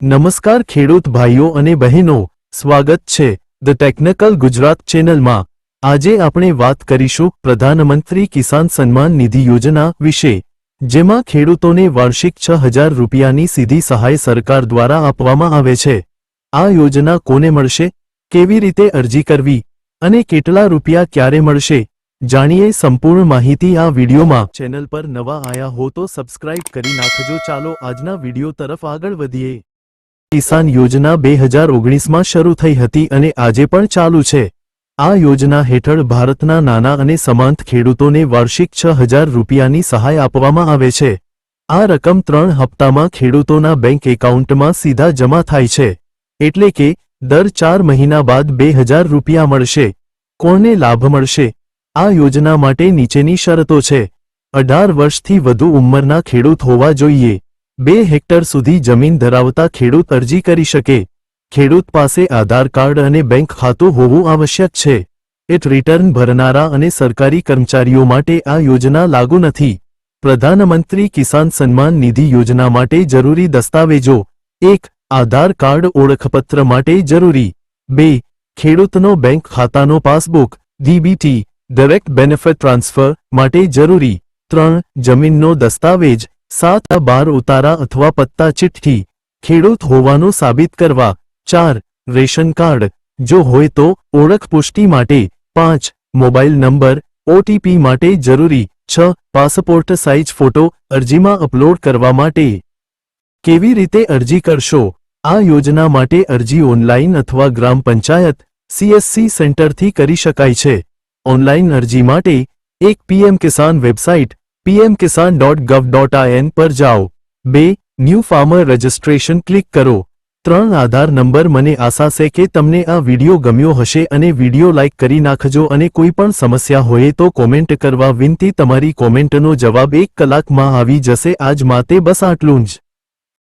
નમસ્કાર ખેડૂત ભાઈઓ અને બહેનો, સ્વાગત છે ધ ટેકનિકલ ગુજરાત ચેનલમાં। આજે આપણે વાત કરીશું પ્રધાનમંત્રી કિસાન સન્માન નિધિ યોજના વિશે, જેમાં ખેડૂતોને વાર્ષિક 6000 રૂપિયાની સીધી સહાય સરકાર દ્વારા આપવામાં આવે છે। આ યોજના કોને મળશે, કેવી રીતે અરજી કરવી અને કેટલા રૂપિયા ક્યારે મળશે, જાણીએ સંપૂર્ણ માહિતી આ વિડીયોમાં। ચેનલ પર નવા આયા હો તો સબસ્ક્રાઇબ કરી નાખજો। ચાલો આજના વિડીયો તરફ આગળ વધીએ। કિસાન યોજના 2019માં શરૂ થઈ હતી અને આજે પણ ચાલુ છે। આ યોજના હેઠળ ભારતના નાના અને સીમાંત ખેડૂતોને વાર્ષિક 6000 રૂપિયાની સહાય આપવામાં આવે છે। આ રકમ 3 હપ્તામાં ખેડૂતોના બેંક એકાઉન્ટમાં સીધા જમા થાય છે, એટલે કે દર 4 મહિના બાદ 2000 રૂપિયા મળશે। કોને લાભ મળશે? આ યોજના માટે નીચેની શરતો છે। 18 વર્ષથી વધુ ઉંમરના ખેડૂત હોવા જોઈએ। 2 હેક્ટર સુધી જમીન ધરાવતા ખેડૂત અરજી કરી શકે। ખેડૂત પાસે આધાર કાર્ડ અને બેંક ખાતું હોવું આવશ્યક છે। એટ રિટર્ન ભરનારા અને સરકારી કર્મચારીઓ માટે આ યોજના લાગુ નથી। પ્રધાનમંત્રી કિસાન સન્માન નિધિ યોજના માટે જરૂરી દસ્તાવેજો: 1. આધાર કાર્ડ ઓળખપત્ર માટે જરૂરી। 2. ખેડૂતનો બેંક ખાતાનો passbook DBT direct benefit transfer માટે જરૂરી। 3. જમીનનો દસ્તાવેજ 7/12 ઉતારા અથવા પત્તા ચિઠ્ઠી ખેડૂત હોવાનું સાબિત કરવા। 4. રેશન કાર્ડ જો હોય તો ઓળખ પુષ્ટિ માટે। 5. મોબાઈલ નંબર OTP માટે જરૂરી। 6. પાસપોર્ટ સાઇઝ ફોટો અરજીમાં અપલોડ કરવા માટે। કેવી રીતે અરજી કરશો? આ યોજના માટે અરજી ઓનલાઈન અથવા ગ્રામ પંચાયત CSC સેન્ટરથી કરી શકાય છે। ઓનલાઈન અરજી માટે એક PM કિસાન વેબસાઇટ pmkisan.gov.in પર જાઓ। 2. ન્યૂ ફાર્મર રજિસ્ટ્રેશન ક્લિક કરો। 3. આધાર નંબર। મને આશા છે કે તમને આ વિડીયો ગમ્યો હશે અને વિડીયો લાઇક કરી નાખજો અને કોઈ પણ સમસ્યા હોય તો કોમેન્ટ કરવા વિનંતી। તમારી કોમેન્ટનો જવાબ 1 કલાકમાં આવી જશે। આજ માટે બસ આટલું જ।